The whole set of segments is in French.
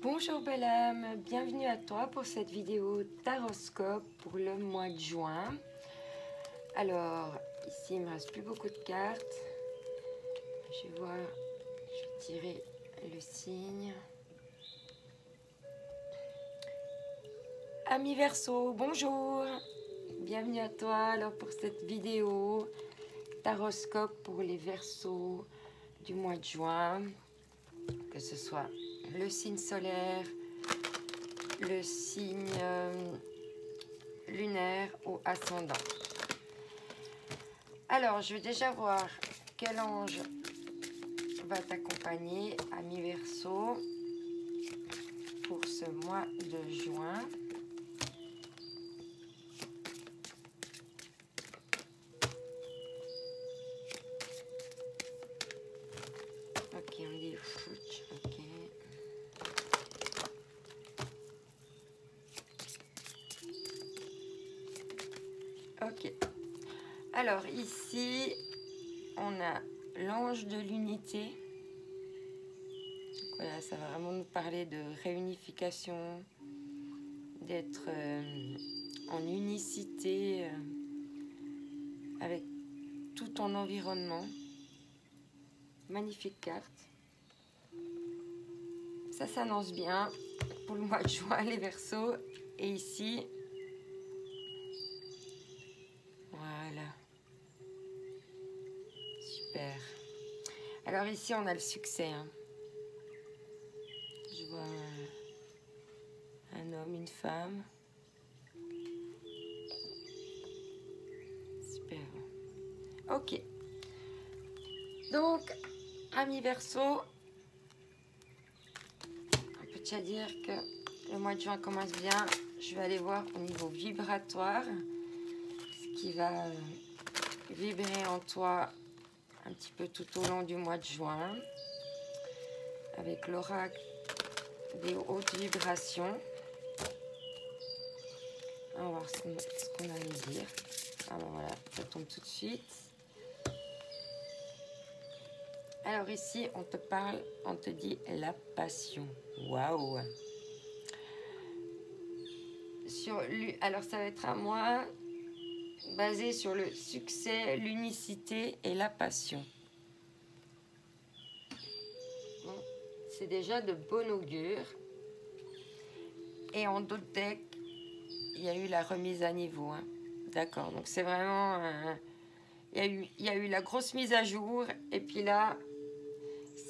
Bonjour belle âme, bienvenue à toi pour cette vidéo taroscope pour le mois de juin. Alors ici il ne me reste plus beaucoup de cartes. Je vais voir, je vais tirer le signe. Ami Verseau, bonjour, bienvenue à toi alors pour cette vidéo taroscope pour les Verseaux du mois de juin, que ce soit le signe solaire, le signe lunaire ou ascendant. Alors, je vais déjà voir quel ange va t'accompagner, ami Verseau, pour ce mois de juin. Ok, on dit foot, ok. Ok. Alors ici, on a l'ange de l'unité. Voilà, ça va vraiment nous parler de réunification, d'être en unicité avec tout ton environnement. Magnifique carte. Ça s'annonce bien pour le mois de juin, les Verseaux. Et ici, voilà. Super. Alors ici, on a le succès. Hein. Je vois un homme, une femme. Super. Ok. Donc, ami Verseau, on peut déjà dire que le mois de juin commence bien. Je vais aller voir au niveau vibratoire ce qui va vibrer en toi un petit peu tout au long du mois de juin avec l'oracle des hautes vibrations. On va voir ce qu'on a à nous dire. Ah ben voilà, ça tombe tout de suite. Alors ici, on te parle, on te dit la passion. Waouh! Alors ça va être à moi, basé sur le succès, l'unicité et la passion. Bon, c'est déjà de bon augure. Et en d'autres decks, il y a eu la remise à niveau. Hein. D'accord, donc c'est vraiment... il y a eu la grosse mise à jour. Et puis là,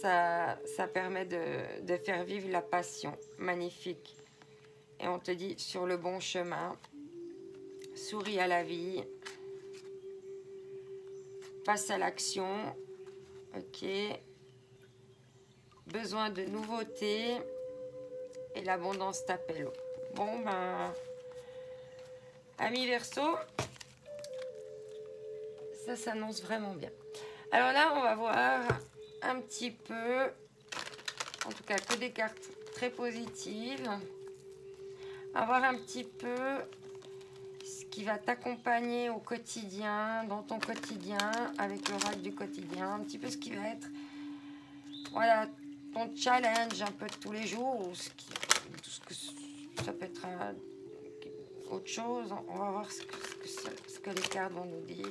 ça permet de faire vivre la passion. Magnifique. Et on te dit sur le bon chemin. Souris à la vie. Passe à l'action. Ok. Besoin de nouveautés. Et l'abondance t'appelle. Bon, ben... Ami Verseau, ça s'annonce vraiment bien. Alors là, on va voir un petit peu, en tout cas que des cartes très positives. On va voir un petit peu ce qui va t'accompagner au quotidien, dans ton quotidien, avec l'oracle du quotidien. Un petit peu ce qui va être, voilà, ton challenge un peu de tous les jours. Ou ce que ça peut être autre chose. On va voir ce que les cartes vont nous dire.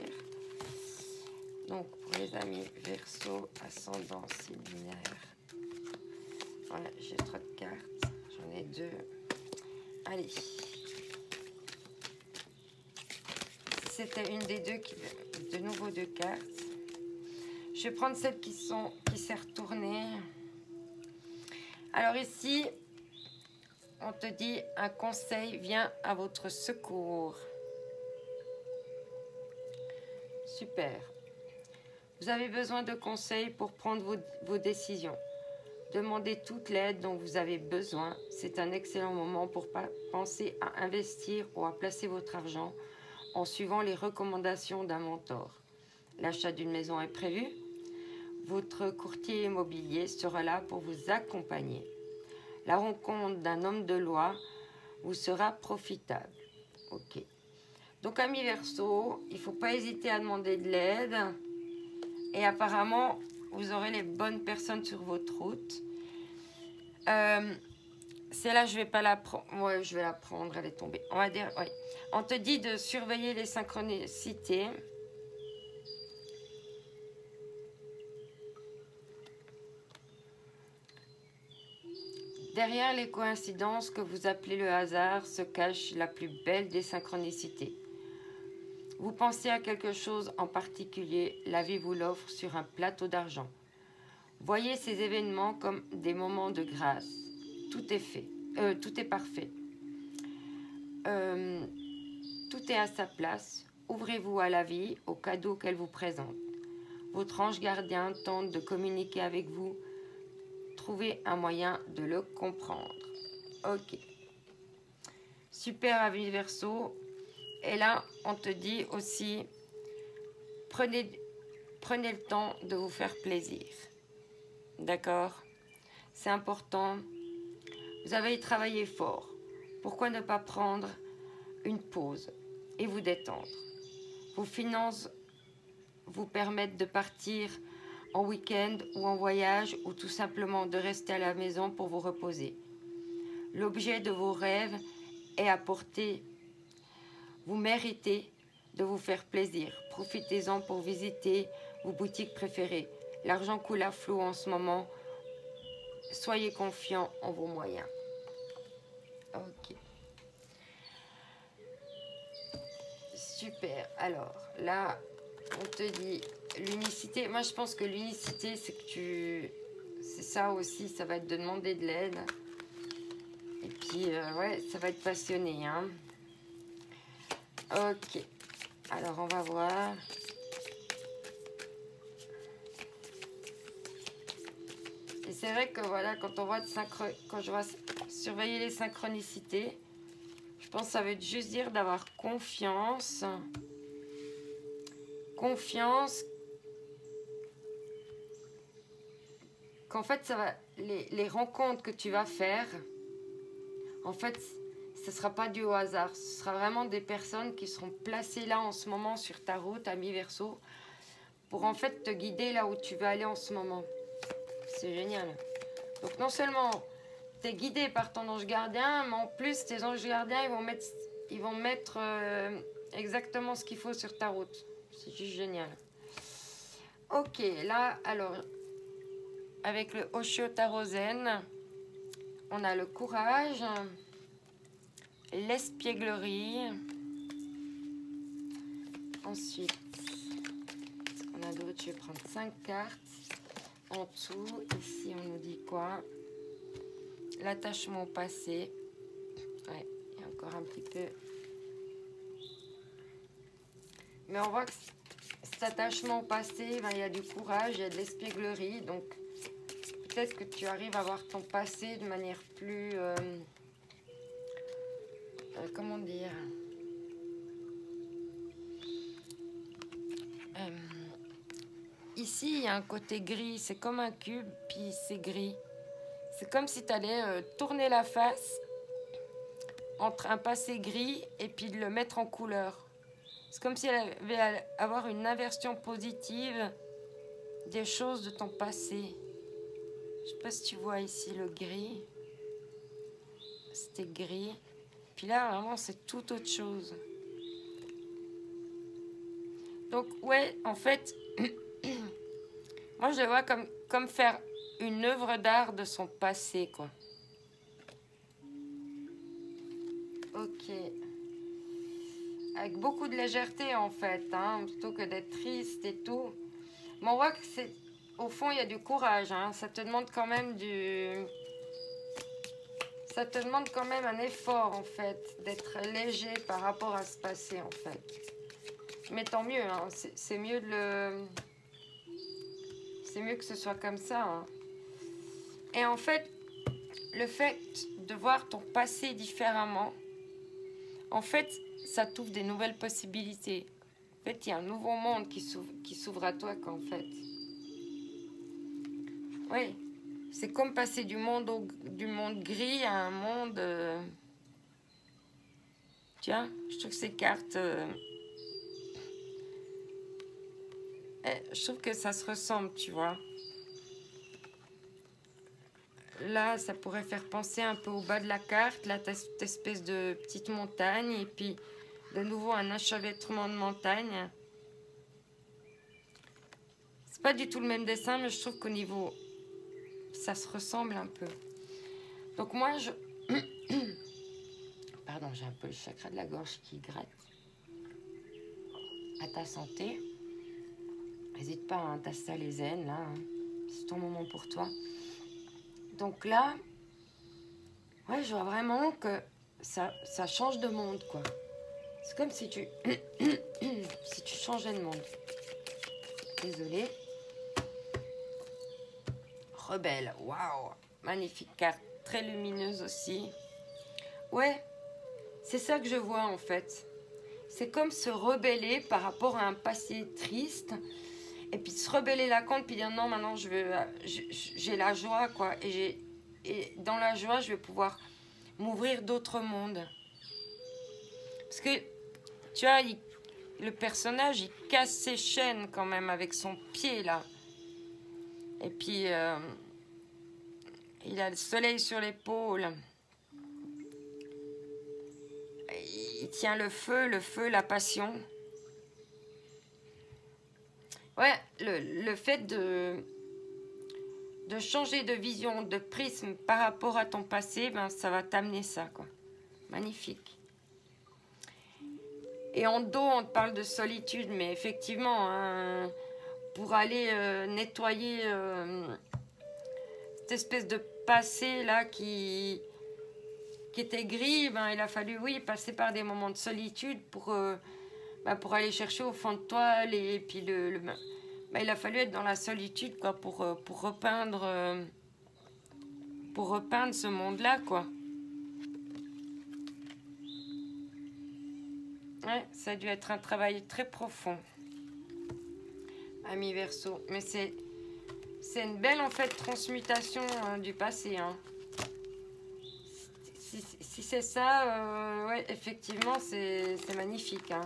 Donc, pour les amis Verseau, ascendant, signe lunaire. Voilà, j'ai trop de cartes. J'en ai deux. Allez. C'était une des deux qui de nouveau deux cartes. Je vais prendre celle qui s'est retournée. Alors ici, on te dit un conseil vient à votre secours. Super. Vous avez besoin de conseils pour prendre vos décisions. Demandez toute l'aide dont vous avez besoin. C'est un excellent moment pour penser à investir ou à placer votre argent en suivant les recommandations d'un mentor. L'achat d'une maison est prévu. Votre courtier immobilier sera là pour vous accompagner. La rencontre d'un homme de loi vous sera profitable. Ok. Donc, ami Verseau, il ne faut pas hésiter à demander de l'aide. Et apparemment, vous aurez les bonnes personnes sur votre route. Celle-là, je vais pas la prendre. Ouais, je vais la prendre, elle est tombée. On va dire, ouais. On te dit de surveiller les synchronicités. Derrière les coïncidences que vous appelez le hasard se cache la plus belle des synchronicités. Vous pensez à quelque chose en particulier, la vie vous l'offre sur un plateau d'argent. Voyez ces événements comme des moments de grâce. Tout est fait, tout est parfait. Tout est à sa place. Ouvrez-vous à la vie, aux cadeaux qu'elle vous présente. Votre ange gardien tente de communiquer avec vous. Trouvez un moyen de le comprendre. Ok. Super avis Verseau. Et là, on te dit aussi, prenez le temps de vous faire plaisir. D'accord? C'est important. Vous avez travaillé fort. Pourquoi ne pas prendre une pause et vous détendre? Vos finances vous permettent de partir en week-end ou en voyage ou tout simplement de rester à la maison pour vous reposer. L'objet de vos rêves est à portée. Vous méritez de vous faire plaisir. Profitez-en pour visiter vos boutiques préférées. L'argent coule à flot en ce moment. Soyez confiants en vos moyens. Ok. Super. Alors, là, on te dit l'unicité. Moi, je pense que l'unicité, c'est que tu... C'est ça aussi, ça va être de demander de l'aide. Et puis, ouais, ça va être passionné, hein. Ok. Alors, on va voir. Et c'est vrai que, voilà, quand on voit quand je vois surveiller les synchronicités, je pense que ça veut juste dire d'avoir confiance. Confiance. Qu'en fait, ça va, les rencontres que tu vas faire, en fait, ce ne sera pas dû au hasard. Ce sera vraiment des personnes qui seront placées là en ce moment sur ta route, ami Verseau, pour en fait te guider là où tu veux aller en ce moment. C'est génial. Donc non seulement tu es guidé par ton ange gardien, mais en plus tes anges gardiens, ils vont mettre exactement ce qu'il faut sur ta route. C'est juste génial. Ok, là, alors, avec le Osho Tarot Zen, on a le courage, l'espièglerie. Ensuite, on a d'autres, je vais prendre 5 cartes. En dessous, ici, on nous dit quoi? L'attachement au passé. Ouais, il y a encore un petit peu. Mais on voit que cet attachement au passé, ben, il y a du courage, il y a de l'espièglerie. Donc, peut-être que tu arrives à voir ton passé de manière plus... comment dire, ici, il y a un côté gris. C'est comme un cube, puis c'est gris. C'est comme si tu allais tourner la face entre un passé gris et puis de le mettre en couleur. C'est comme si elle avait avoir une inversion positive des choses de ton passé. Je sais pas si tu vois ici le gris. C'était gris. Puis là, vraiment, c'est tout autre chose. Donc, ouais, en fait, moi, je le vois comme faire une œuvre d'art de son passé, quoi. Ok. Avec beaucoup de légèreté, en fait, hein, plutôt que d'être triste et tout. Mais on voit que c'est... Au fond, il y a du courage, hein. Ça te demande quand même Ça te demande quand même un effort, en fait, d'être léger par rapport à ce passé, en fait. Mais tant mieux, hein. C'est mieux de le... C'est mieux que ce soit comme ça, hein. Et en fait, le fait de voir ton passé différemment, en fait, ça t'ouvre des nouvelles possibilités. En fait, il y a un nouveau monde qui s'ouvre à toi, qu'en fait. Oui, c'est comme passer du monde gris à un monde... Tiens, je trouve que ces cartes... je trouve que ça se ressemble, tu vois. là, ça pourrait faire penser un peu au bas de la carte. Là, tu as cette espèce de petite montagne. Et puis, de nouveau, un enchevêtrement de montagne. C'est pas du tout le même dessin, mais je trouve qu'au niveau... ça se ressemble un peu. Donc moi, je... Pardon, j'ai un peu le chakra de la gorge qui gratte. À ta santé. N'hésite pas, hein, t'installer les zen, là. Hein. C'est ton moment pour toi. Donc là, ouais, je vois vraiment que ça change de monde, quoi. C'est comme si tu... si tu changeais de monde. Désolée. Rebelle, waouh. Magnifique carte, très lumineuse aussi. Ouais, c'est ça que je vois, en fait. C'est comme se rebeller par rapport à un passé triste. Et puis se rebeller là contre, puis dire non, maintenant j'ai la joie, quoi. Et dans la joie, je vais pouvoir m'ouvrir d'autres mondes. Parce que, tu vois, le personnage, il casse ses chaînes quand même avec son pied, là. Et puis, il a le soleil sur l'épaule. Il tient le feu, la passion. Ouais, le fait de changer de vision, de prisme par rapport à ton passé, ben, ça va t'amener ça, quoi. Magnifique. Et en dos, on te parle de solitude, mais effectivement, hein, pour aller nettoyer cette espèce de passé là qui était gris, ben, il a fallu, oui, passer par des moments de solitude pour aller chercher au fond de toi, et puis ben, il a fallu être dans la solitude, quoi, pour repeindre ce monde-là, quoi. Ouais, ça a dû être un travail très profond, ami Verseau. Mais c'est une belle, en fait, transmutation du passé, hein. Si c'est ça, ouais, effectivement, c'est magnifique, hein.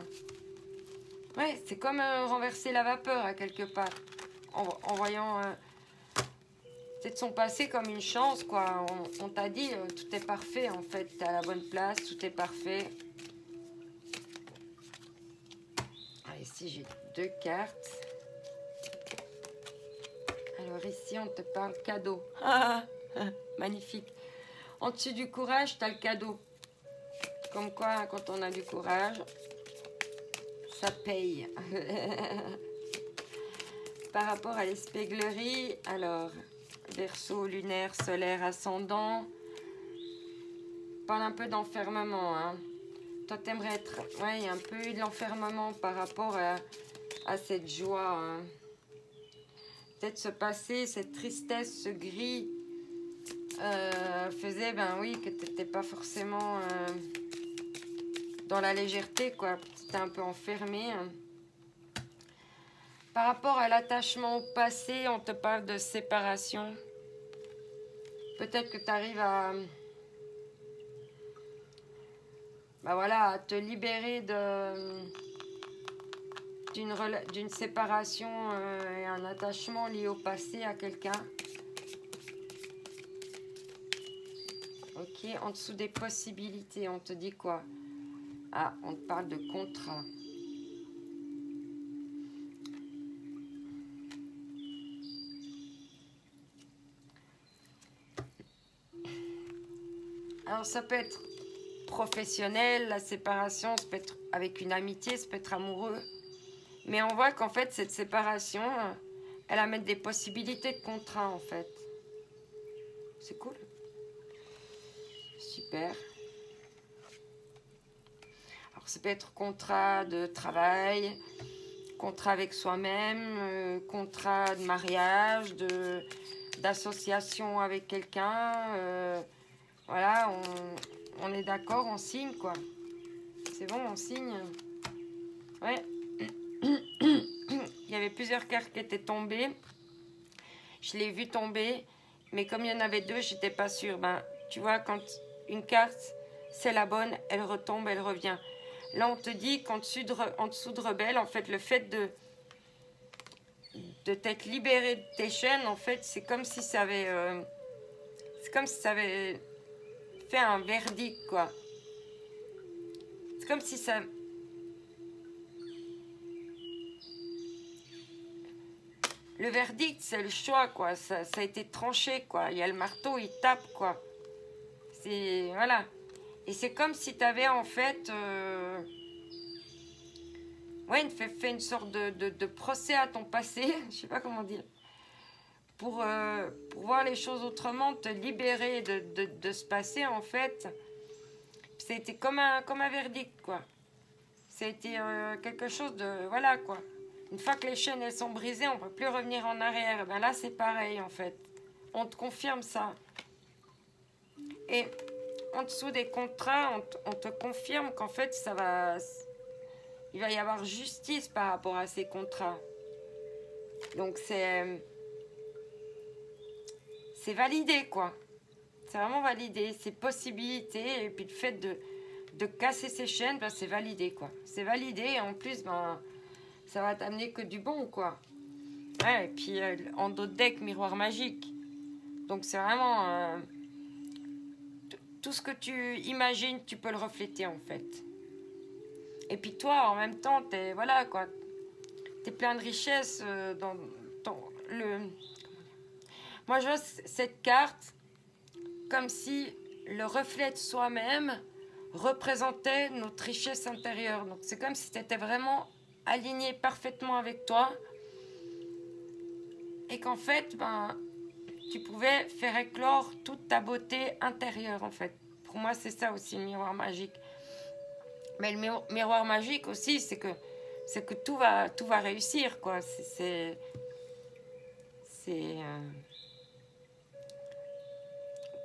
Ouais, c'est comme renverser la vapeur, à quelque part. En voyant peut-être son passé comme une chance, quoi. On t'a dit, tout est parfait, en fait. T'es à la bonne place, tout est parfait. Ah, ici, j'ai 2 cartes. Alors ici, on te parle cadeau. Ah, magnifique. En dessus du courage, tu as le cadeau. Comme quoi, quand on a du courage, ça paye. Par rapport à l'espièglerie, alors, Verseau, lunaire, solaire, ascendant. Parle un peu d'enfermement, hein. Toi, t'aimerais être... Ouais, il y a un peu eu de l'enfermement par rapport à cette joie, hein. Peut-être ce passé, cette tristesse, ce gris faisait, ben oui, que tu n'étais pas forcément dans la légèreté, quoi. Tu étais un peu enfermé. Hein. Par rapport à l'attachement au passé, on te parle de séparation. Peut-être que tu arrives à... Ben voilà, à te libérer d'une séparation et un attachement lié au passé à quelqu'un. Ok, en dessous des possibilités, on te dit quoi? Ah, on te parle de contrat. Alors ça peut être professionnel, la séparation, ça peut être avec une amitié, ça peut être amoureux. Mais on voit qu'en fait, cette séparation, elle amène des possibilités de contrat, en fait. C'est cool. Super. Alors, ça peut être contrat de travail, contrat avec soi-même, contrat de mariage, d'association avec quelqu'un. Voilà, on est d'accord, on signe, quoi. C'est bon, on signe. Ouais. Il y avait plusieurs cartes qui étaient tombées. Je l'ai vu tomber, mais comme il y en avait 2, j'étais pas sûre. Ben, tu vois, quand une carte, c'est la bonne, elle retombe, elle revient. Là, on te dit qu'en dessous de rebelle, en fait, le fait de t'être libéré de tes chaînes, en fait, c'est comme si ça avait... C'est comme si ça avait fait un verdict, quoi. C'est comme si ça... Le verdict, c'est le choix, quoi. Ça a été tranché, quoi. Il y a le marteau, il tape, quoi. C'est... Voilà. Et c'est comme si tu avais, en fait... Ouais, fait une sorte de procès à ton passé. Je sais pas comment dire. Pour voir les choses autrement, te libérer de ce passé, en fait. C'était comme un verdict, quoi. C'était quelque chose de... Voilà, quoi. Une fois que les chaînes, elles sont brisées, on ne peut plus revenir en arrière. Ben là, c'est pareil, en fait. On te confirme ça. Et en dessous des contrats, on te confirme qu'en fait, il va y avoir justice par rapport à ces contrats. Donc, c'est validé, quoi. C'est vraiment validé. Ces possibilités, et puis le fait de casser ces chaînes, ben, c'est validé, quoi. C'est validé, et en plus, ben... ça va t'amener que du bon, quoi. Ouais, et puis en dos de deck, miroir magique. Donc c'est vraiment... tout ce que tu imagines, tu peux le refléter, en fait. Et puis toi, en même temps, t'es... Voilà, quoi. T'es plein de richesses dans le... Moi, je vois cette carte comme si le reflet de soi-même représentait notre richesse intérieure. Donc c'est comme si t'étais vraiment... aligné parfaitement avec toi et qu'en fait ben tu pouvais faire éclore toute ta beauté intérieure, en fait. Pour moi, c'est ça aussi le miroir magique. Mais le miroir magique aussi, c'est que tout va réussir, quoi.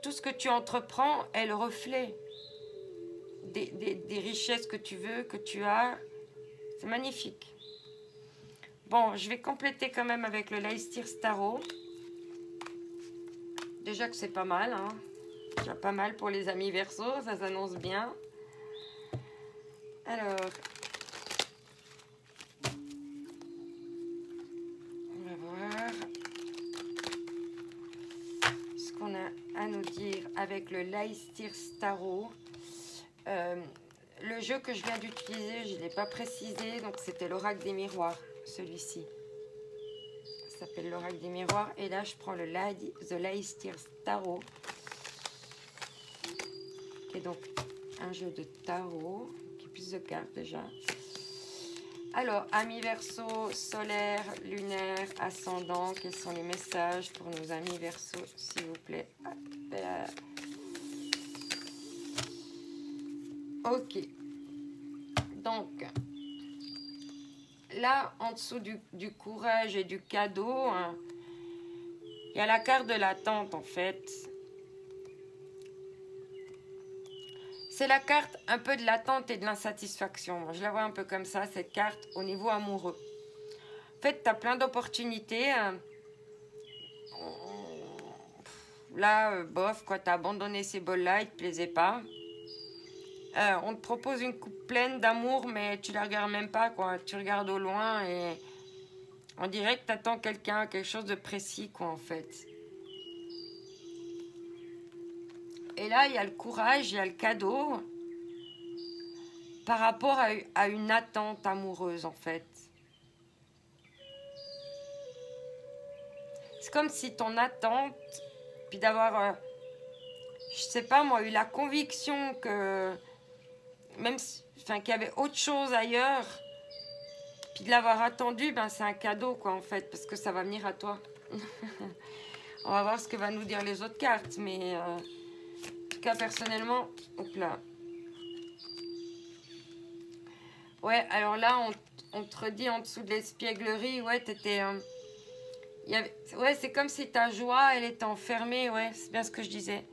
Tout ce que tu entreprends est le reflet des richesses que tu veux, que tu as. C'est magnifique. Bon, je vais compléter quand même avec le Leicester Tarot. Déjà que c'est pas mal, hein. Déjà pas mal pour les amis Verseau, ça s'annonce bien. Alors, on va voir ce qu'on a à nous dire avec le Leicester Tarot. Le jeu que je viens d'utiliser, je ne l'ai pas précisé, donc c'était l'oracle des miroirs, celui-ci. Ça s'appelle l'oracle des miroirs. Et là, je prends le The Leicester Tarot, qui est donc un jeu de tarot, qui est plus de cartes déjà. Alors, amis Verseau, solaire, lunaire, ascendant, quels sont les messages pour nos amis Verseau, s'il vous plaît? Ok. Donc, là, en dessous du courage et du cadeau, hein, il y a la carte de l'attente, en fait. C'est la carte un peu de l'attente et de l'insatisfaction. Je la vois un peu comme ça, cette carte, au niveau amoureux. En fait, tu as plein d'opportunités. Hein. Là, bof, quoi, tu as abandonné ces bols-là, ils ne te plaisaient pas. On te propose une coupe pleine d'amour, mais tu la regardes même pas, quoi. Tu regardes au loin et on dirait que tu attends quelqu'un, quelque chose de précis, quoi, en fait. Et là, il y a le courage, il y a le cadeau par rapport à une attente amoureuse, en fait. C'est comme si ton attente, puis d'avoir, je sais pas moi, eu la conviction que... même si, enfin, qu'il y avait autre chose ailleurs, puis de l'avoir attendu, ben c'est un cadeau, quoi, en fait, parce que ça va venir à toi. On va voir ce que va nous dire les autres cartes, mais en tout cas, personnellement, hop là. Ouais, alors là, on te redit en dessous de l'espièglerie, ouais, t'étais... ouais, c'est comme si ta joie, elle était enfermée, ouais, c'est bien ce que je disais.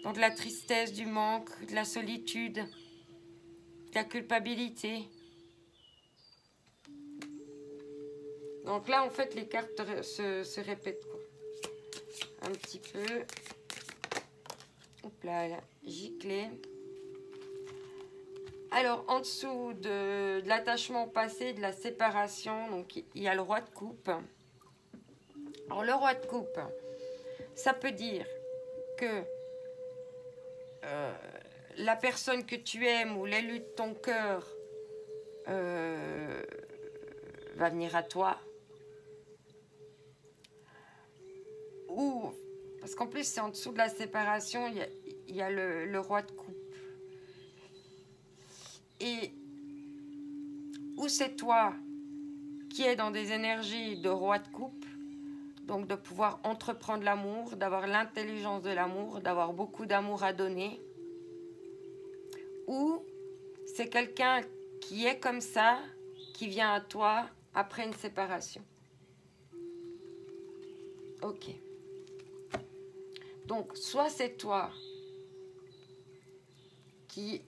Donc de la tristesse, du manque, de la solitude, de la culpabilité. Donc là, en fait, les cartes se répètent, quoi. Un petit peu. Hop là, giclée. Alors, en dessous de l'attachement au passé, de la séparation, donc il y a le roi de coupe. Alors, le roi de coupe, ça peut dire que la personne que tu aimes ou l'élu de ton cœur va venir à toi. Ou, parce qu'en plus c'est en dessous de la séparation, il y a le roi de coupe. Et ou c'est toi qui es dans des énergies de roi de coupe, donc de pouvoir entreprendre l'amour, d'avoir l'intelligence de l'amour, d'avoir beaucoup d'amour à donner. Ou c'est quelqu'un qui est comme ça, qui vient à toi après une séparation. Ok. Donc, soit c'est toi qui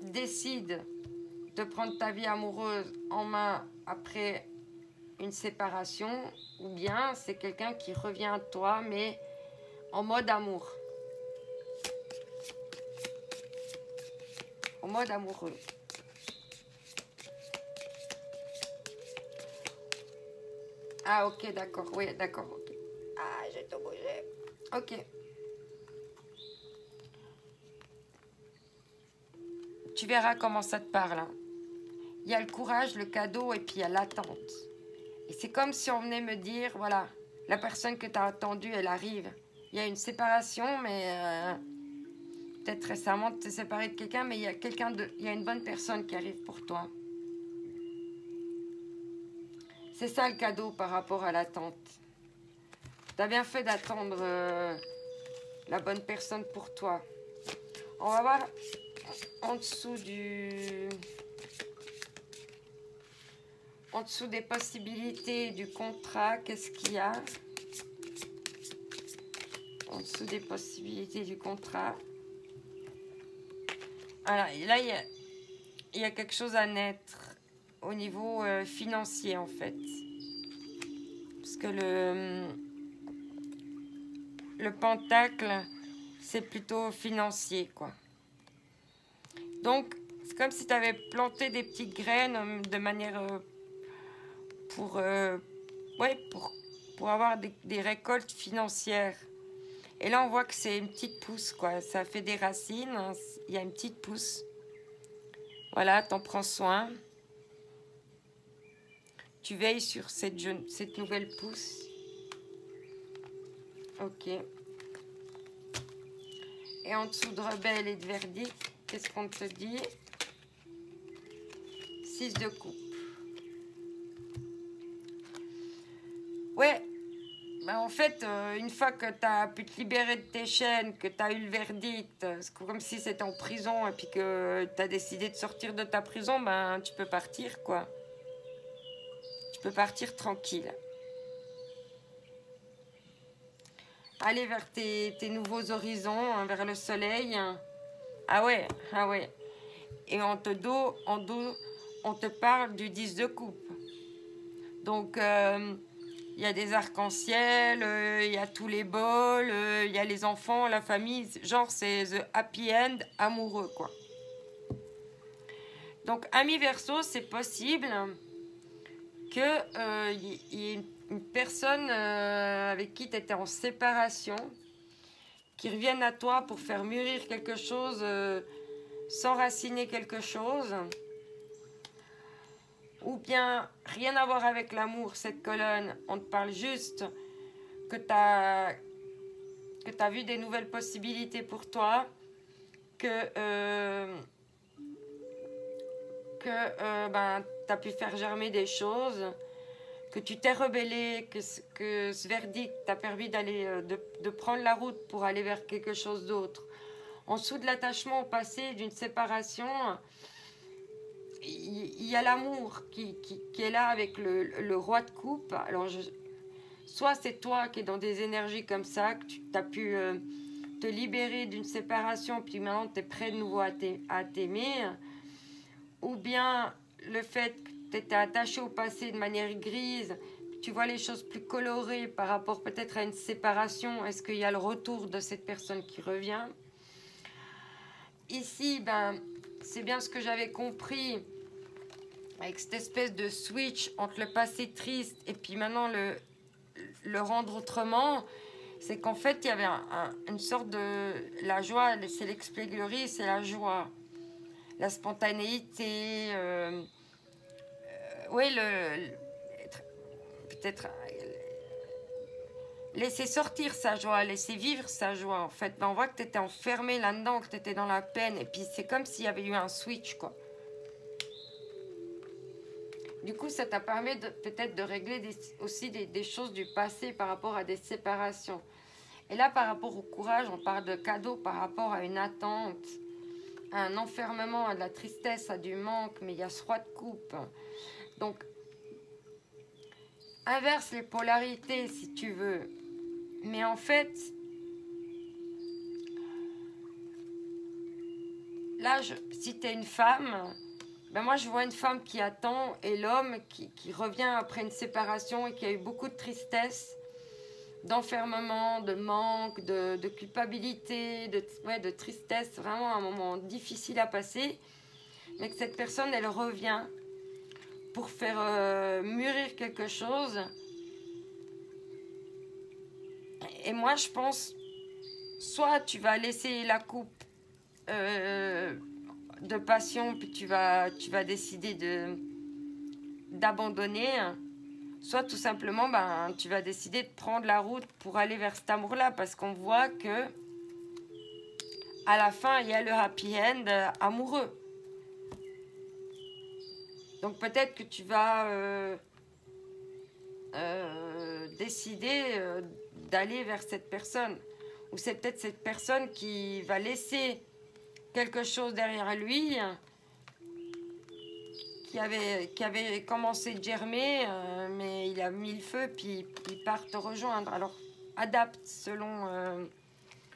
décide de prendre ta vie amoureuse en main après une séparation, ou bien c'est quelqu'un qui revient à toi, mais en mode amour. En mode amoureux. Ah, ok, d'accord, oui, d'accord, ok. Ah, j'ai tout bougé. Ok. Tu verras comment ça te parle. Hein. Il y a le courage, le cadeau, et puis il y a l'attente. Et c'est comme si on venait me dire, voilà, la personne que tu as attendue, elle arrive. Il y a une séparation, mais peut-être récemment tu t'es séparé de quelqu'un, mais il y a il y a une bonne personne qui arrive pour toi. C'est ça le cadeau par rapport à l'attente. Tu as bien fait d'attendre la bonne personne pour toi. On va voir en dessous des possibilités du contrat, qu'est-ce qu'il y a? En dessous des possibilités du contrat. Alors là, il y a quelque chose à naître au niveau financier en fait. Parce que le pentacle, c'est plutôt financier quoi. Donc, c'est comme si tu avais planté des petites graines de manière pour avoir des récoltes financières. Et là, on voit que c'est une petite pousse, quoi. Ça fait des racines, hein. Il y a une petite pousse. Voilà, t'en prends soin. Tu veilles sur cette nouvelle pousse. Ok. Et en dessous de rebelle et de verdict, qu'est-ce qu'on te dit? 6 de coupe. Ouais. Ben en fait, une fois que tu as pu te libérer de tes chaînes, que tu as eu le verdict, c'est comme si c'était en prison et puis que tu as décidé de sortir de ta prison, ben tu peux partir quoi. Tu peux partir tranquille. Aller vers tes nouveaux horizons, hein, vers le soleil. Ah ouais, ah ouais. Et en dos, on te parle du 10 de coupe. Donc, il y a des arcs-en-ciel, il y a tous les bols, il y a les enfants, la famille. Genre, c'est the happy end amoureux, quoi. Donc, ami Verseau, c'est possible qu'il y ait une personne avec qui tu étais en séparation qui revienne à toi pour faire mûrir quelque chose, s'enraciner quelque chose. Ou bien, rien à voir avec l'amour, cette colonne. On te parle juste que tu as vu des nouvelles possibilités pour toi, que ben, tu as pu faire germer des choses, que tu t'es rebellé, que ce verdict t'a permis de prendre la route pour aller vers quelque chose d'autre. En dessous de l'attachement au passé, d'une séparation, il y a l'amour qui est là avec le roi de coupe. Alors, soit c'est toi qui es dans des énergies comme ça, que tu as pu te libérer d'une séparation, puis maintenant tu es prêt de nouveau à t'aimer, ou bien le fait que tu étais attaché au passé de manière grise, tu vois les choses plus colorées par rapport peut-être à une séparation. Est-ce qu'il y a le retour de cette personne qui revient? Ici, ben, c'est bien ce que j'avais compris avec cette espèce de switch entre le passé triste et puis maintenant le rendre autrement, c'est qu'en fait, il y avait une sorte de... La joie, c'est l'expièglerie, c'est la joie. La spontanéité. Oui, peut-être laisser sortir sa joie, laisser vivre sa joie. En fait, ben, on voit que tu étais enfermé là-dedans, que tu étais dans la peine. Et puis, c'est comme s'il y avait eu un switch, quoi. Du coup, ça t'a permis peut-être de régler aussi des choses du passé par rapport à des séparations. Et là, par rapport au courage, on parle de cadeau par rapport à une attente, à un enfermement, à de la tristesse, à du manque, mais il y a ce roi de coupe. Donc, inverse les polarités si tu veux. Mais en fait, là, si tu es une femme, ben moi je vois une femme qui attend et l'homme qui revient après une séparation et qui a eu beaucoup de tristesse, d'enfermement, de manque, de culpabilité, de tristesse, vraiment un moment difficile à passer, mais que cette personne, elle revient pour faire mûrir quelque chose. Et moi, je pense, soit tu vas laisser la coupe de passion, puis tu vas décider d'abandonner, soit tout simplement, ben, tu vas décider de prendre la route pour aller vers cet amour-là, parce qu'on voit que à la fin, il y a le happy end amoureux. Donc peut-être que tu vas décider d'aller vers cette personne. Ou c'est peut-être cette personne qui va laisser quelque chose derrière lui qui avait commencé de germer, mais il a mis le feu, puis il part te rejoindre. Alors adapte selon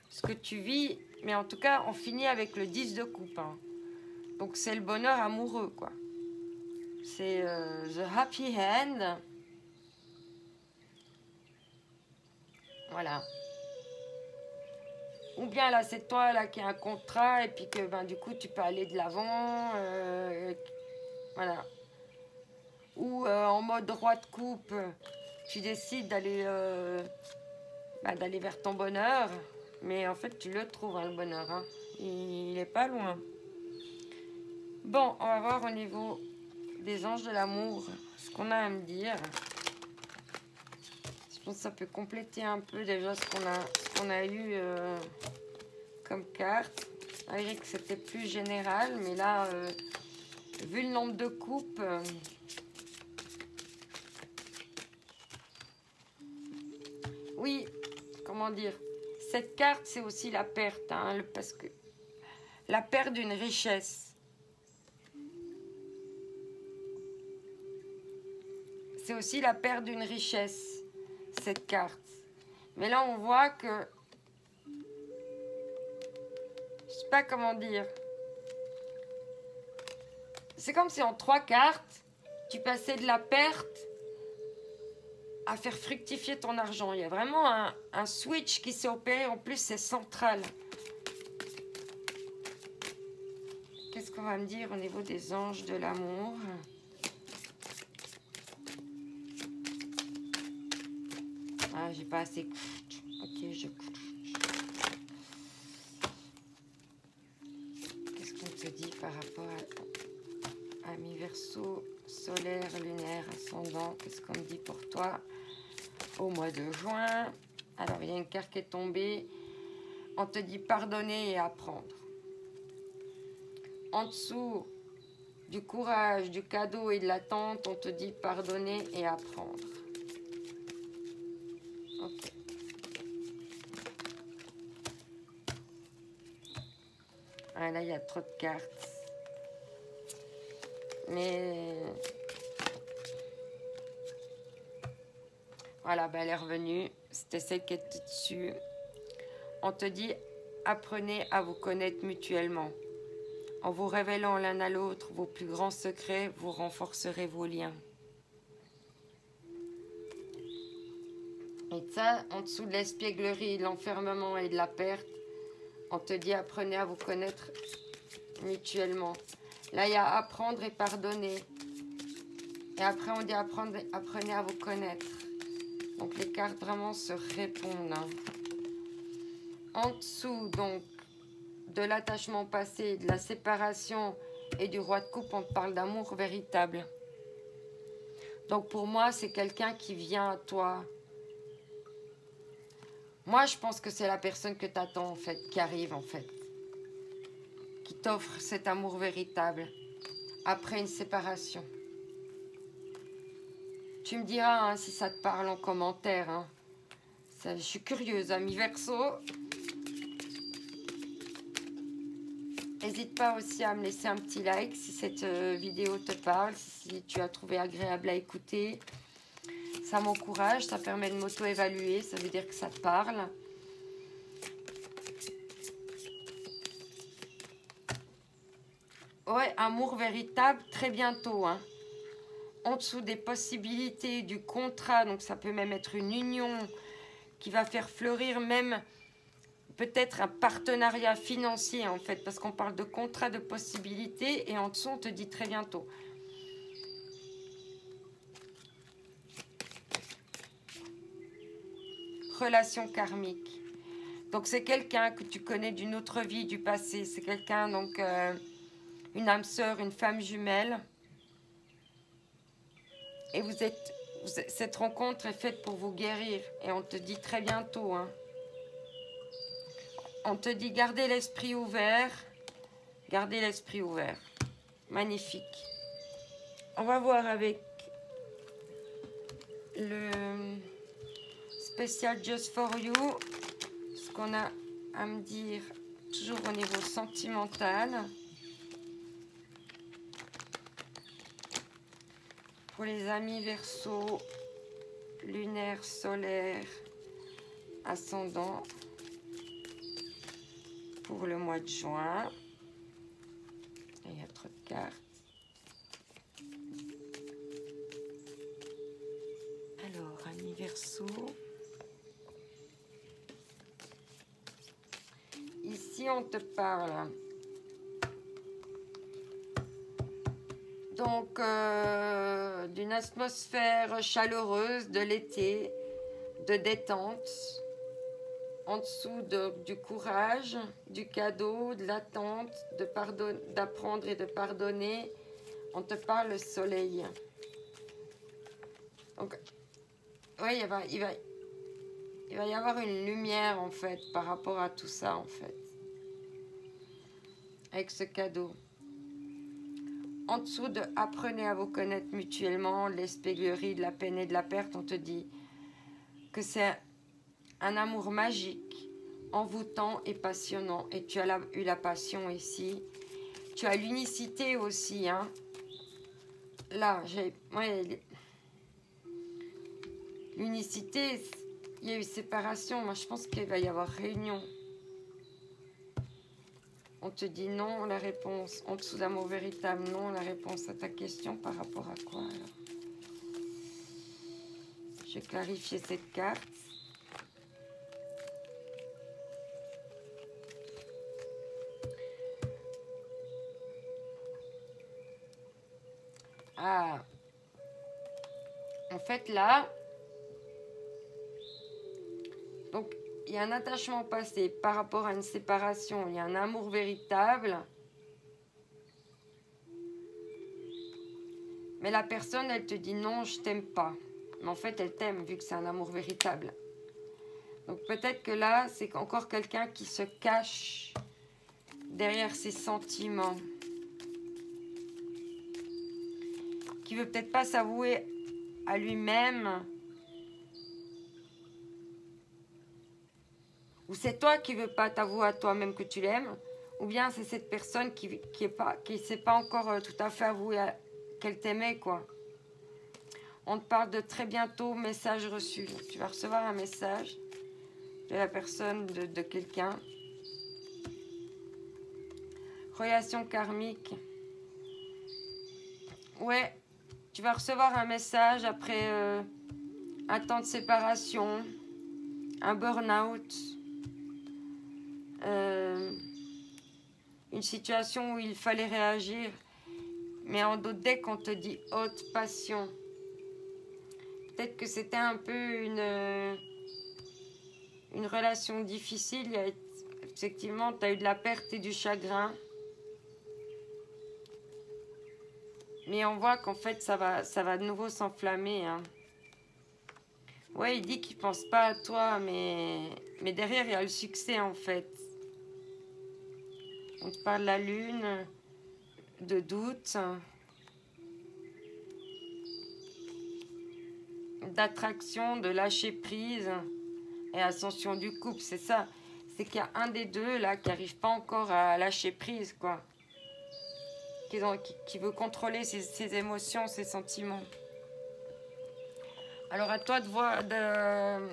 ce que tu vis, mais en tout cas, on finit avec le 10 de coupe. Hein. Donc c'est le bonheur amoureux, quoi. C'est the happy end. Voilà. Ou bien là, c'est toi là qui as un contrat et puis que ben, du coup, tu peux aller de l'avant. Voilà. Ou en mode roi de coupe, tu décides d'aller d'aller vers ton bonheur. Mais en fait, tu le trouves, hein, le bonheur. Hein. Il n'est pas loin. Bon, on va voir au niveau des anges de l'amour ce qu'on a à me dire. Je pense que ça peut compléter un peu déjà ce qu'on a eu comme carte. Malgré que c'était plus général, mais là, vu le nombre de coupes, oui, comment dire, cette carte, c'est aussi la perte, hein, parce que la perte d'une richesse. C'est aussi la perte d'une richesse, cette carte. Mais là, on voit que... Je sais pas comment dire. C'est comme si en 3 cartes, tu passais de la perte à faire fructifier ton argent. Il y a vraiment un switch qui s'est opéré. En plus, c'est central. Qu'est-ce qu'on va me dire au niveau des anges de l'amour ? Ah, j'ai pas assez... Ok, je... Qu'est-ce qu'on te dit par rapport à mi-verseau, solaire, lunaire, ascendant? Qu'est-ce qu'on me dit pour toi au mois de juin? Alors, il y a une carte qui est tombée. On te dit pardonner et apprendre. En dessous du courage, du cadeau et de l'attente, on te dit pardonner et apprendre. Ok. Ah, là, il y a trop de cartes. Mais... Voilà, ben, elle est revenue. C'était celle qui était dessus. On te dit, apprenez à vous connaître mutuellement. En vous révélant l'un à l'autre vos plus grands secrets, vous renforcerez vos liens. Et ça, en dessous de l'espièglerie, l'enfermement et de la perte, on te dit, apprenez à vous connaître mutuellement. Là, il y a apprendre et pardonner. Et après, on dit, apprenez à vous connaître. Donc les cartes vraiment se répondent. Hein. En dessous, donc, de l'attachement passé, de la séparation et du roi de coupe, on te parle d'amour véritable. Donc pour moi, c'est quelqu'un qui vient à toi. Moi, je pense que c'est la personne que tu attends, en fait, qui arrive, en fait. Qui t'offre cet amour véritable après une séparation. Tu me diras hein, si ça te parle en commentaire. Hein. Ça, je suis curieuse, amis Verseau. N'hésite pas aussi à me laisser un petit like si cette vidéo te parle, si tu as trouvé agréable à écouter. Ça m'encourage, ça permet de m'auto-évaluer, ça veut dire que ça te parle. Ouais, amour véritable, très bientôt. Hein. En dessous des possibilités du contrat, donc ça peut même être une union qui va faire fleurir même peut-être un partenariat financier en fait, parce qu'on parle de contrat de possibilités et en dessous on te dit très bientôt. Relation karmique. Donc c'est quelqu'un que tu connais d'une autre vie, du passé. C'est quelqu'un, donc une âme sœur, une femme jumelle. Et cette rencontre est faite pour vous guérir. Et on te dit très bientôt. Hein. On te dit gardez l'esprit ouvert. Gardez l'esprit ouvert. Magnifique. On va voir avec le spécial Just for You ce qu'on a à me dire toujours au niveau sentimental. Pour les amis Verseau, lunaire, solaire, ascendant, pour le mois de juin. Il y a trop de cartes. Alors, amis Verseau. Ici, on te parle. Donc, d'une atmosphère chaleureuse de l'été, de détente, en dessous du courage, du cadeau, de l'attente, d'apprendre et de pardonner, on te parle le soleil. Donc, oui, il va y avoir une lumière, en fait, par rapport à tout ça, en fait, avec ce cadeau. En dessous de « Apprenez à vous connaître mutuellement », l'espièglerie de la peine et de la perte, on te dit que c'est un amour magique, envoûtant et passionnant. Et tu as eu la passion ici. Tu as l'unicité aussi. Hein. Là, l'unicité, il y a eu séparation. Moi, je pense qu'il va y avoir réunion. On te dit non, la réponse. En dessous d'amour véritable, non, la réponse à ta question par rapport à quoi alors? Je vais clarifier cette carte. Ah. En fait, là, donc, il y a un attachement passé par rapport à une séparation. Il y a un amour véritable. Mais la personne, elle te dit non, je t'aime pas. Mais en fait, elle t'aime vu que c'est un amour véritable. Donc peut-être que là, c'est encore quelqu'un qui se cache derrière ses sentiments. Qui veut peut-être pas s'avouer à lui-même. Ou c'est toi qui veux pas t'avouer à toi-même que tu l'aimes. Ou bien c'est cette personne qui ne s'est pas encore tout à fait avouée qu'elle t'aimait, quoi. On te parle de très bientôt, message reçu. Donc, tu vas recevoir un message de la personne, de quelqu'un. Relation karmique. Ouais, tu vas recevoir un message après un temps de séparation, un burn-out, une situation où il fallait réagir. Mais en d'autres decks, on te dit haute passion. peut-être que c'était un peu une relation difficile. Effectivement, tu as eu de la perte et du chagrin. Mais on voit qu'en fait, ça va de nouveau s'enflammer. Hein. Ouais, il dit qu'il pense pas à toi, mais derrière, il y a le succès, en fait. On te parle de la lune, de doute, d'attraction, de lâcher prise et ascension du couple. C'est ça. C'est qu'il y a un des deux, là, qui n'arrive pas encore à lâcher prise, quoi. Qui veut contrôler ses émotions, ses sentiments. Alors à toi de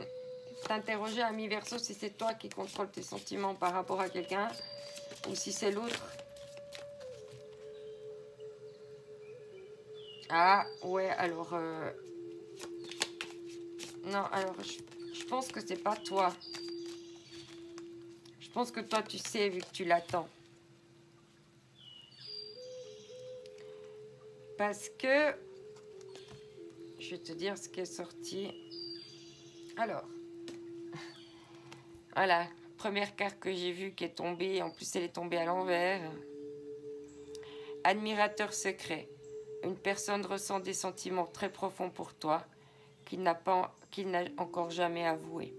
t'interroger, ami Verseau, si c'est toi qui contrôle tes sentiments par rapport à quelqu'un ou si c'est l'autre. Ah ouais, alors non, alors je pense que c'est pas toi. Je pense que toi tu sais vu que tu l'attends. Parce que je vais te dire ce qui est sorti. Alors, voilà, première carte que j'ai vue qui est tombée. En plus, elle est tombée à l'envers. Admirateur secret. Une personne ressent des sentiments très profonds pour toi qu'il n'a encore jamais avoué.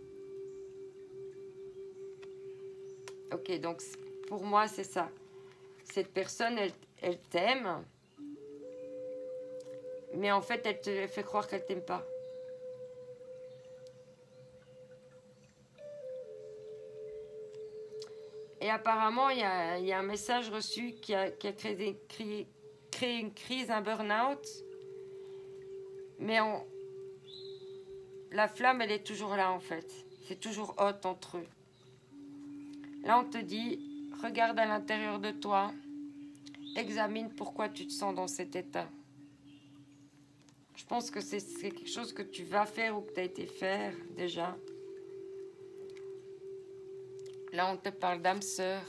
Ok, donc pour moi, c'est ça. Cette personne, elle t'aime. Mais en fait, elle te fait croire qu'elle t'aime pas. Et apparemment, il y a un message reçu qui a créé une crise, un burn-out. Mais la flamme, elle est toujours là, en fait. C'est toujours haute entre eux. Là, on te dit, regarde à l'intérieur de toi. Examine pourquoi tu te sens dans cet état. Je pense que c'est quelque chose que tu vas faire ou que tu as été faire déjà. Là, on te parle d'âme sœur.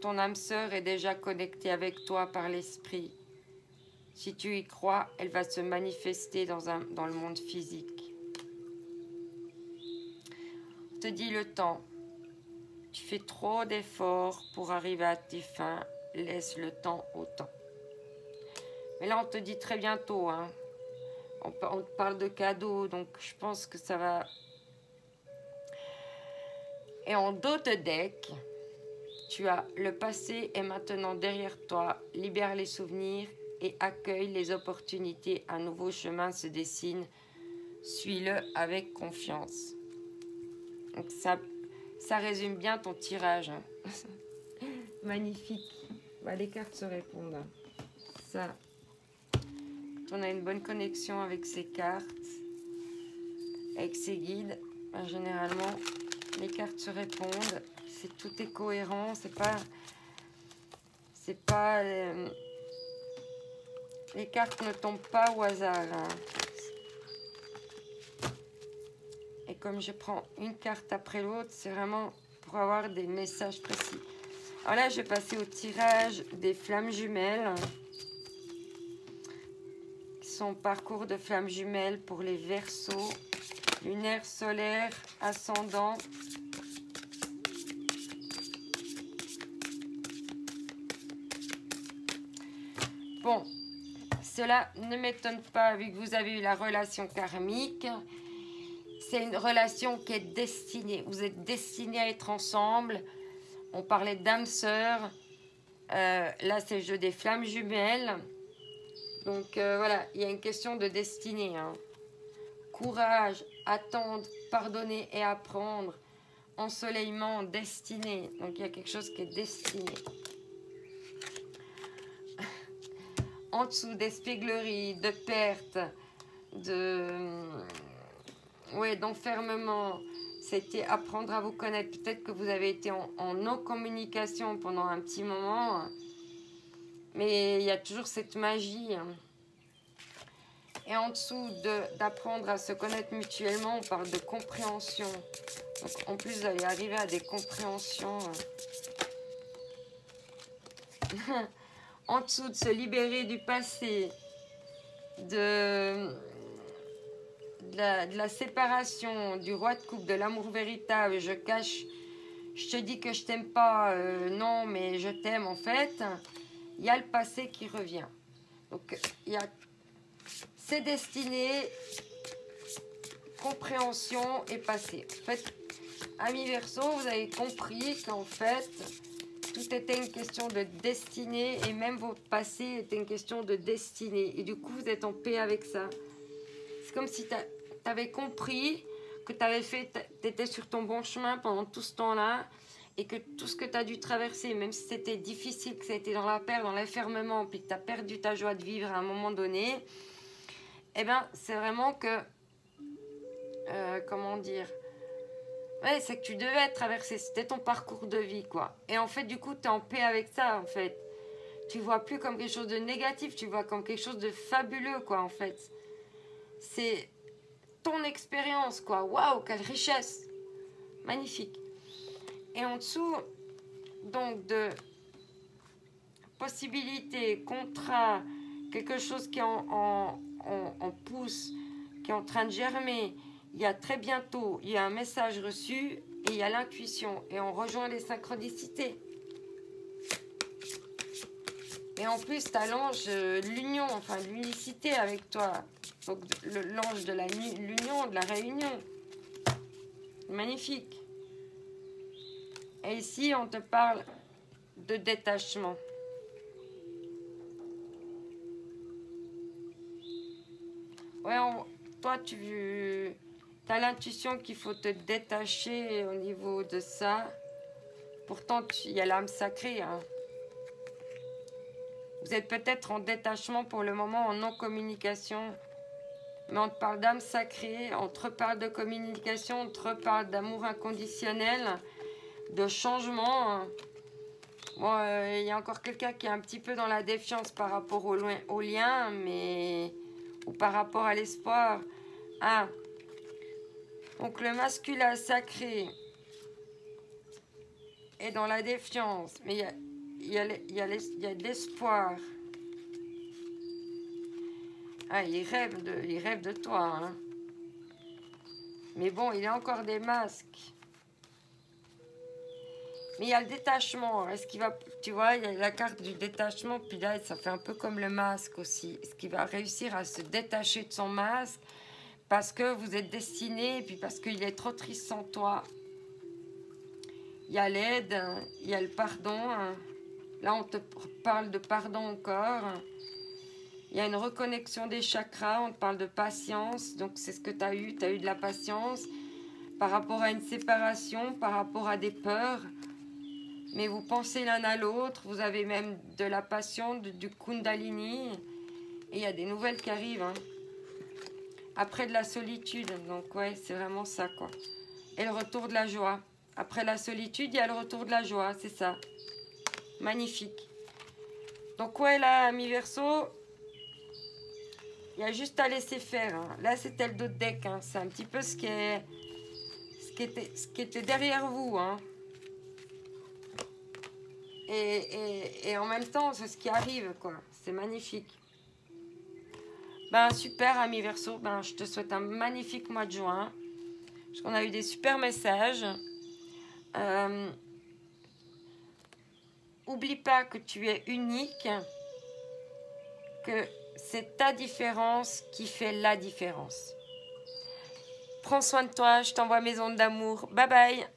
Ton âme sœur est déjà connectée avec toi par l'esprit. Si tu y crois, elle va se manifester dans le monde physique. On te dit le temps. Tu fais trop d'efforts pour arriver à tes fins. Laisse le temps au temps. Mais là, on te dit très bientôt. Hein. On te parle de cadeaux, donc je pense que ça va... Et en dos de deck, tu as le passé est maintenant derrière toi. Libère les souvenirs et accueille les opportunités. Un nouveau chemin se dessine. Suis-le avec confiance. Donc ça résume bien ton tirage. Hein. Magnifique. Bah, les cartes se répondent. Ça... On a une bonne connexion avec ces cartes, avec ces guides. Ben, généralement, les cartes se répondent. Tout est cohérent. Les cartes ne tombent pas au hasard. Hein. Et comme je prends une carte après l'autre, c'est vraiment pour avoir des messages précis. Alors là, je vais passer au tirage des flammes jumelles. Son parcours de flammes jumelles pour les Verseaux, lunaire, solaire, ascendant. Bon, cela ne m'étonne pas vu que vous avez eu la relation karmique. C'est une relation qui est destinée. Vous êtes destinés à être ensemble. On parlait d'âme sœur. Là, c'est le jeu des flammes jumelles. Donc voilà, il y a une question de destinée. Hein. Courage, attendre, pardonner et apprendre. Ensoleillement, destinée. Donc il y a quelque chose qui est destiné. En dessous, d'espièglerie, de perte, d'enfermement. C'était apprendre à vous connaître. Peut-être que vous avez été en non-communication pendant un petit moment. Mais il y a toujours cette magie. Et en dessous, d'apprendre à se connaître mutuellement, on parle de compréhension. Donc, en plus, vous allez arriver à des compréhensions. En dessous, de se libérer du passé, de la séparation, du roi de coupe, de l'amour véritable. Je te dis que je t'aime pas, non, mais je t'aime en fait. Il y a le passé qui revient. Donc, il y a c'est destiné, compréhension et passé. En fait, amis Verseau, vous avez compris qu'en fait, tout était une question de destinée et même votre passé était une question de destinée. Et du coup, vous êtes en paix avec ça. C'est comme si tu avais compris que tu étais sur ton bon chemin pendant tout ce temps-là et que tout ce que tu as dû traverser, même si c'était difficile, que ça a été dans la peur, dans l'enfermement, puis que tu as perdu ta joie de vivre à un moment donné, eh bien, c'est vraiment que... comment dire, ouais, c'est que tu devais traverser, c'était ton parcours de vie, quoi. Et en fait, du coup, tu es en paix avec ça, en fait. Tu vois plus comme quelque chose de négatif, tu vois comme quelque chose de fabuleux, quoi, en fait. C'est ton expérience, quoi. Waouh, quelle richesse. Magnifique. Et en dessous, donc, de possibilités, contrats, quelque chose qui est en pousse, qui est en train de germer. Il y a très bientôt, il y a un message reçu et il y a l'intuition. Et on rejoint les synchronicités. Et en plus, tu as l'ange l'union, enfin l'unicité avec toi. Donc l'ange de l'union, de la réunion. Magnifique. Et ici, on te parle de détachement. Ouais, toi, tu as l'intuition qu'il faut te détacher au niveau de ça. Pourtant, il y a l'âme sacrée. Hein. Vous êtes peut-être en détachement pour le moment, en non-communication. Mais on te parle d'âme sacrée, on te reparle de communication, on te reparle d'amour inconditionnel, de changement. Bon, il y a encore quelqu'un qui est un petit peu dans la défiance par rapport au lien, mais... ou par rapport à l'espoir. Ah. Donc le masculin sacré est dans la défiance, mais il y a de l'espoir. Ah, il rêve de toi. Hein. Mais bon, il y a encore des masques. Mais il y a le détachement. Est-ce qu'il va, tu vois, il y a la carte du détachement, puis là, ça fait un peu comme le masque aussi. Est-ce qu'il va réussir à se détacher de son masque parce que vous êtes destiné, et puis parce qu'il est trop triste sans toi. Il y a l'aide, il y a le pardon. Là, on te parle de pardon encore. Il y a une reconnexion des chakras, on te parle de patience. Donc, c'est ce que tu as eu de la patience par rapport à une séparation, par rapport à des peurs. Mais vous pensez l'un à l'autre, vous avez même de la passion, du kundalini. Et il y a des nouvelles qui arrivent. Hein. Après de la solitude, donc ouais, c'est vraiment ça, quoi. Et le retour de la joie. Après la solitude, il y a le retour de la joie, c'est ça. Magnifique. Donc ouais, là, ami Verseau, il y a juste à laisser faire. Hein. Là, c'était le dos de deck. Hein. C'est un petit peu ce qui était derrière vous. Hein. Et en même temps, c'est ce qui arrive, quoi. C'est magnifique. Ben, super, ami Verseau. Ben, je te souhaite un magnifique mois de juin. Parce qu'on a eu des super messages. Oublie pas que tu es unique. Que c'est ta différence qui fait la différence. Prends soin de toi. Je t'envoie mes ondes d'amour. Bye bye.